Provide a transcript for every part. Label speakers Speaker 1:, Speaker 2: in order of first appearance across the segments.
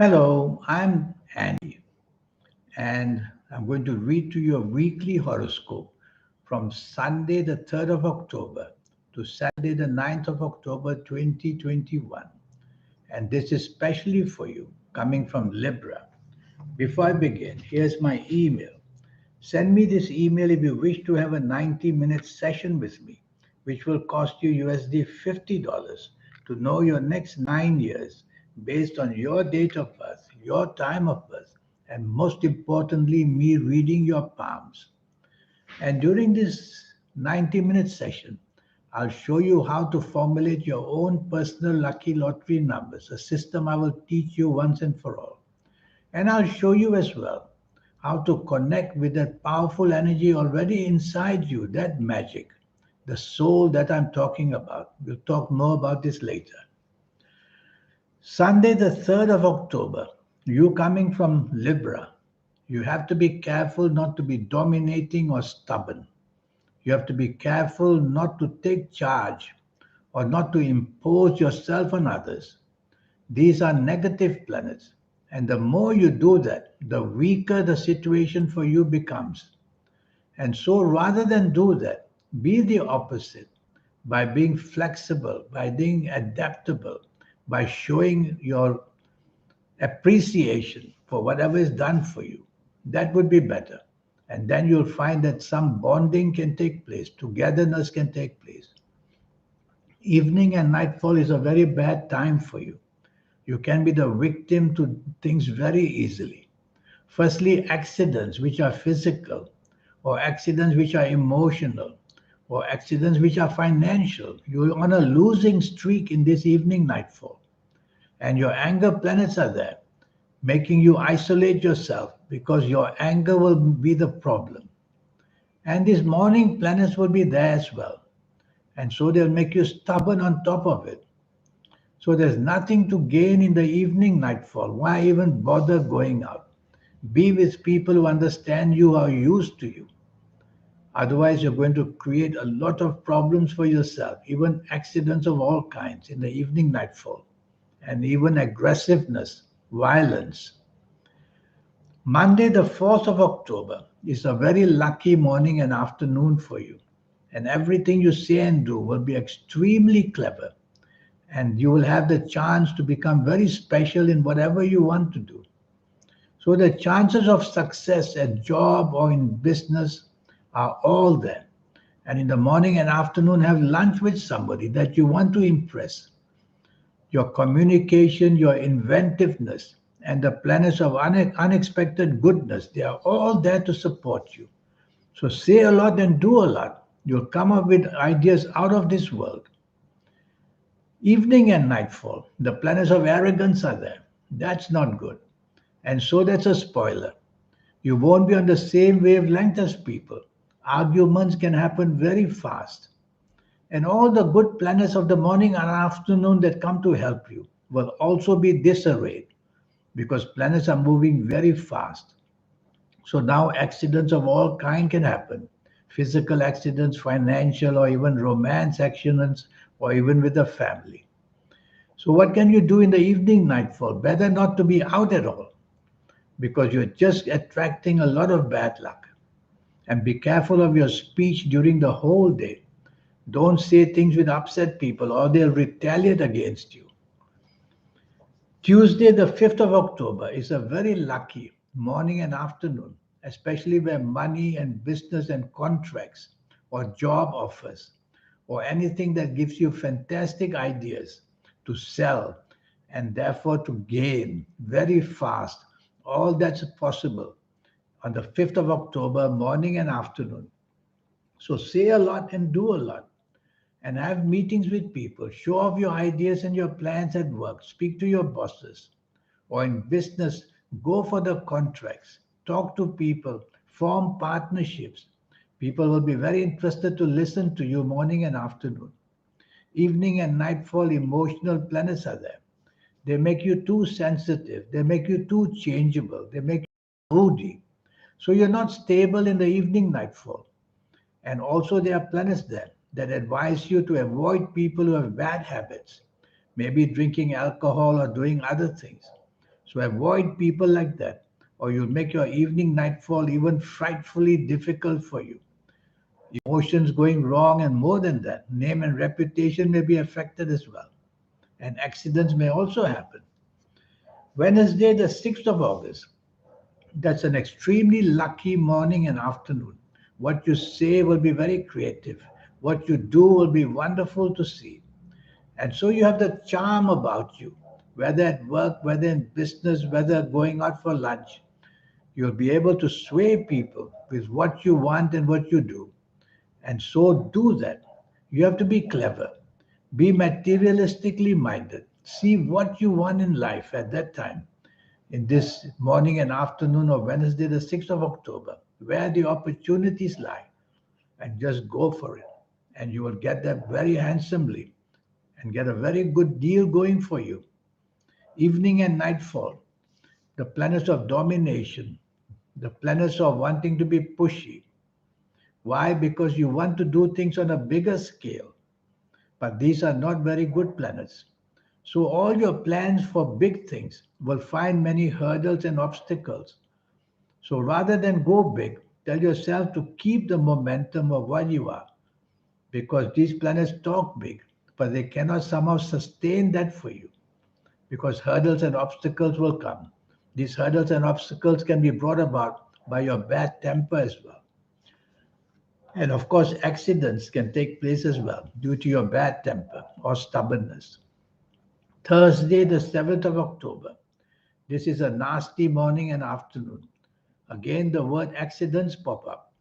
Speaker 1: Hello, I'm Andy, and I'm going to read to you a weekly horoscope from Sunday, the 3rd of October to Saturday, the 9th of October, 2021. And this is specially for you, coming from Libra. Before I begin, here's my email. Send me this email if you wish to have a 90-minute session with me, which will cost you USD $50 to know your next 9 years based on your date of birth, your time of birth, and most importantly, me reading your palms. And during this 90-minute session, I'll show you how to formulate your own personal lucky lottery numbers, a system I will teach you once and for all. And I'll show you as well how to connect with that powerful energy already inside you, that magic, the soul that I'm talking about. We'll talk more about this later. Sunday, the 3rd of October, you coming from Libra, you have to be careful not to be dominating or stubborn. You have to be careful not to take charge or not to impose yourself on others. These are negative planets. And the more you do that, the weaker the situation for you becomes. And so rather than do that, be the opposite by being flexible, by being adaptable, by showing your appreciation for whatever is done for you. That would be better. And then you'll find that some bonding can take place, togetherness can take place. Evening and nightfall is a very bad time for you. You can be the victim to things very easily. Firstly, accidents which are physical, or accidents which are emotional, or accidents which are financial. You're on a losing streak in this evening nightfall. And your anger planets are there, making you isolate yourself because your anger will be the problem. And these morning planets will be there as well. And so they'll make you stubborn on top of it. So there's nothing to gain in the evening nightfall. Why even bother going out? Be with people who understand you, are used to you. Otherwise, you're going to create a lot of problems for yourself, even accidents of all kinds in the evening nightfall, and even aggressiveness, violence. Monday, the 4th of October, is a very lucky morning and afternoon for you. And everything you say and do will be extremely clever. And you will have the chance to become very special in whatever you want to do. So the chances of success at job or in business are all there. And in the morning and afternoon, have lunch with somebody that you want to impress. Your communication, your inventiveness, and the planets of unexpected goodness, they are all there to support you. So say a lot and do a lot. You'll come up with ideas out of this world. Evening and nightfall, the planets of arrogance are there. That's not good. And so that's a spoiler. You won't be on the same wavelength as people. Arguments can happen very fast. And all the good planets of the morning and afternoon that come to help you will also be disarrayed because planets are moving very fast. So now accidents of all kind can happen. Physical accidents, financial or even romance accidents, or even with the family. So what can you do in the evening nightfall? Better not to be out at all because you're just attracting a lot of bad luck. And be careful of your speech during the whole day. Don't say things which upset people or they'll retaliate against you. Tuesday, the 5th of October, is a very lucky morning and afternoon, especially where money and business and contracts or job offers or anything that gives you fantastic ideas to sell and therefore to gain very fast. All that's possible on the 5th of October, morning and afternoon. So say a lot and do a lot and have meetings with people. Show off your ideas and your plans at work. Speak to your bosses or in business. Go for the contracts. Talk to people. Form partnerships. People will be very interested to listen to you morning and afternoon. Evening and nightfall emotional planets are there. They make you too sensitive. They make you too changeable. They make you moody. So you're not stable in the evening nightfall. And also, there are planets there that advise you to avoid people who have bad habits, maybe drinking alcohol or doing other things. So avoid people like that, or you'll make your evening nightfall even frightfully difficult for you. Emotions going wrong, and more than that, name and reputation may be affected as well, and accidents may also happen. Wednesday, the 6th of August, that's an extremely lucky morning and afternoon. What you say will be very creative. What you do will be wonderful to see. And so you have the charm about you, whether at work, whether in business, whether going out for lunch. You'll be able to sway people with what you want and what you do. And so do that. You have to be clever, be materialistically minded, see what you want in life at that time, in this morning and afternoon of Wednesday, the 6th of October, where the opportunities lie, and just go for it. And you will get that very handsomely and get a very good deal going for you. Evening and nightfall, the planets of domination, the planets of wanting to be pushy. Why? Because you want to do things on a bigger scale, but these are not very good planets. So all your plans for big things will find many hurdles and obstacles. So rather than go big, tell yourself to keep the momentum of what you are, because these planets talk big, but they cannot somehow sustain that for you, because hurdles and obstacles will come. These hurdles and obstacles can be brought about by your bad temper as well. And of course, accidents can take place as well due to your bad temper or stubbornness. Thursday, the 7th of October. This is a nasty morning and afternoon. Again, the word accidents pop up.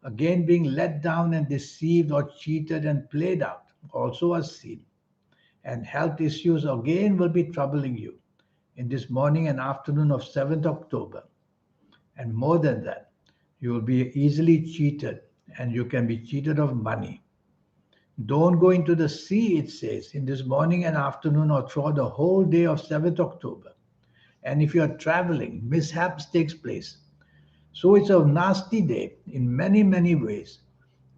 Speaker 1: Again, being let down and deceived or cheated and played out also are seen. And health issues again will be troubling you in this morning and afternoon of 7th October. And more than that, you will be easily cheated, and you can be cheated of money. Don't go into the sea, it says, in this morning and afternoon or throughout the whole day of 7th October. And if you're traveling, mishaps takes place. So it's a nasty day in many, many ways.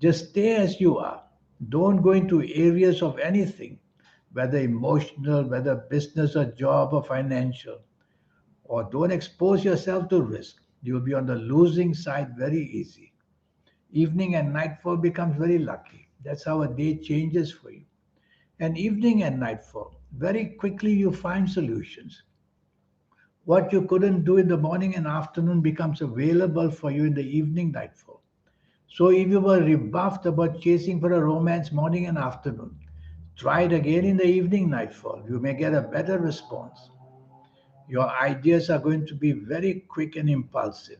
Speaker 1: Just stay as you are. Don't go into areas of anything, whether emotional, whether business or job or financial, or don't expose yourself to risk. You'll be on the losing side very easy. Evening and nightfall becomes very lucky. That's how a day changes for you. And evening and nightfall, very quickly you find solutions. What you couldn't do in the morning and afternoon becomes available for you in the evening nightfall. So if you were rebuffed about chasing for a romance morning and afternoon, try it again in the evening nightfall. You may get a better response. Your ideas are going to be very quick and impulsive.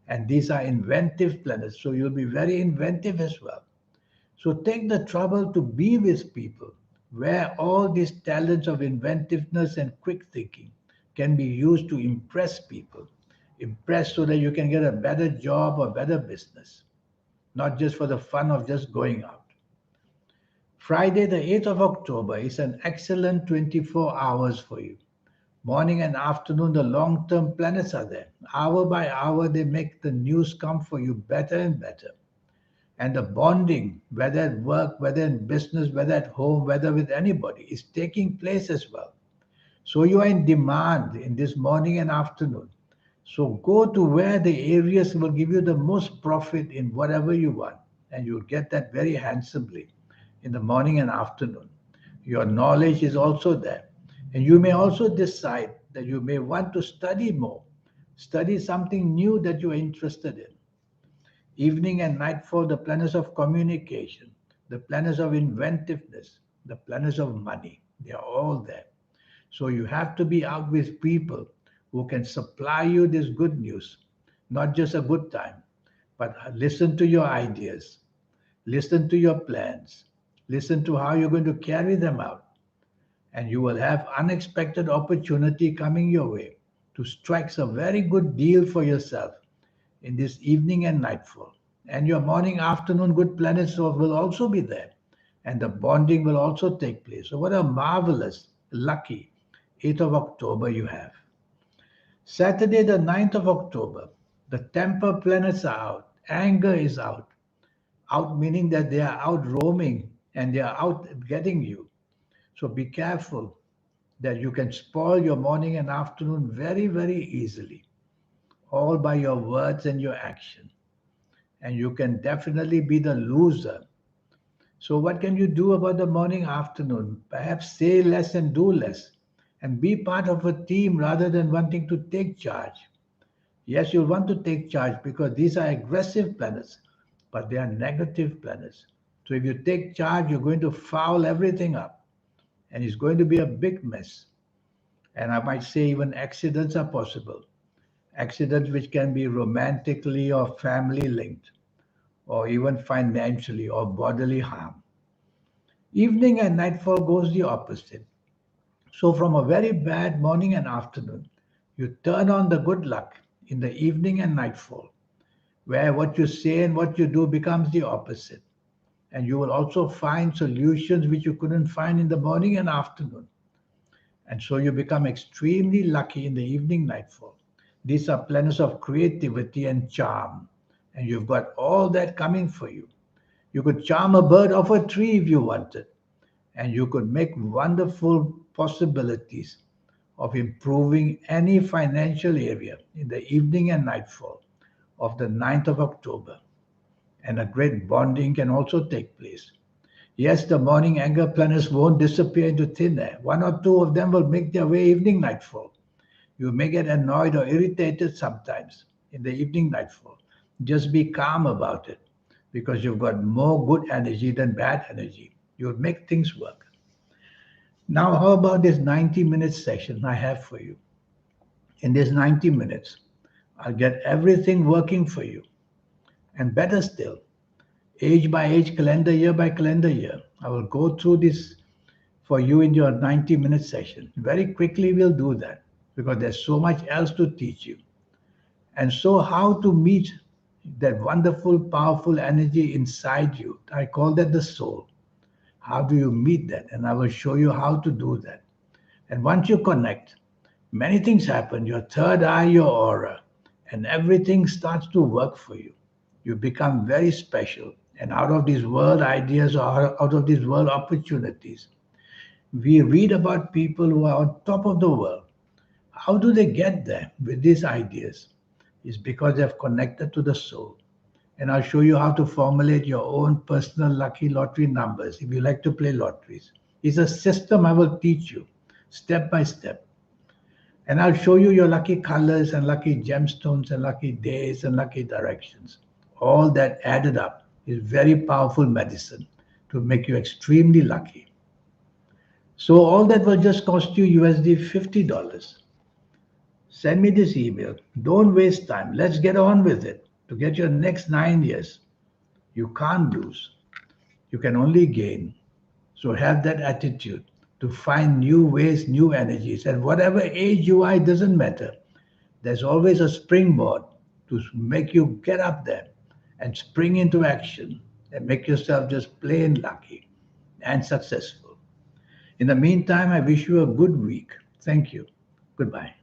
Speaker 1: And these are inventive planets, so you'll be very inventive as well. So take the trouble to be with people where all these talents of inventiveness and quick thinking can be used to impress people. Impress so that you can get a better job or better business, not just for the fun of just going out. Friday, the 8th of October, is an excellent 24 hours for you. Morning and afternoon, the long term planets are there. Hour by hour, they make the news come for you better and better. And the bonding, whether at work, whether in business, whether at home, whether with anybody, is taking place as well. So you are in demand in this morning and afternoon. So go to where the areas will give you the most profit in whatever you want, and you'll get that very handsomely in the morning and afternoon. Your knowledge is also there. And you may also decide that you may want to study more, study something new that you're interested in. Evening and nightfall, the planets of communication, the planets of inventiveness, the planets of money, they are all there. So you have to be out with people who can supply you this good news, not just a good time, but listen to your ideas, listen to your plans, listen to how you're going to carry them out, and you will have unexpected opportunity coming your way to strike a very good deal for yourself in this evening and nightfall. And your morning, afternoon good planets will also be there. And the bonding will also take place. So, what a marvelous, lucky 8th of October you have. Saturday, the 9th of October, the temper planets are out. Anger is out. Out meaning that they are out roaming and they are out getting you. So, be careful. that you can spoil your morning and afternoon very, very easily, all by your words and your action. And you can definitely be the loser. So, what can you do about the morning, afternoon? Perhaps say less and do less, and be part of a team rather than wanting to take charge. Yes, you'll want to take charge because these are aggressive planets, but they are negative planets. So, if you take charge, you're going to foul everything up, and it's going to be a big mess. And I might say, even accidents are possible. Accidents which can be romantically or family linked, or even financially or bodily harm. Evening and nightfall goes the opposite. So, from a very bad morning and afternoon, you turn on the good luck in the evening and nightfall, where what you say and what you do becomes the opposite. And you will also find solutions which you couldn't find in the morning and afternoon. And so you become extremely lucky in the evening nightfall. These are planets of creativity and charm. And you've got all that coming for you. You could charm a bird off a tree if you wanted. And you could make wonderful possibilities of improving any financial area in the evening and nightfall of the 9th of October. And a great bonding can also take place. Yes, the morning anger planets won't disappear into thin air. One or two of them will make their way evening nightfall. You may get annoyed or irritated sometimes in the evening nightfall. Just be calm about it because you've got more good energy than bad energy. You'll make things work. Now, how about this 90-minute session I have for you? In this 90 minutes, I'll get everything working for you. And better still, age by age, calendar year by calendar year, I will go through this for you in your 90-minute session. Very quickly, we'll do that because there's so much else to teach you. And so, how to meet that wonderful, powerful energy inside you? I call that the soul. How do you meet that? And I will show you how to do that. And once you connect, many things happen. Your third eye, your aura, and everything starts to work for you. You become very special. And out of these world ideas or out of these world opportunities, we read about people who are on top of the world. How do they get there with these ideas? It's because they've connected to the soul. And I'll show you how to formulate your own personal lucky lottery numbers if you like to play lotteries. It's a system I will teach you step by step. And I'll show you your lucky colors and lucky gemstones and lucky days and lucky directions. All that added up is very powerful medicine to make you extremely lucky. So all that will just cost you USD $50. Send me this email. Don't waste time. Let's get on with it to get your next 9 years. You can't lose. You can only gain. So have that attitude to find new ways, new energies. And whatever age you are, it doesn't matter. There's always a springboard to make you get up there and spring into action and make yourself just plain lucky and successful. In the meantime, I wish you a good week. Thank you. Goodbye.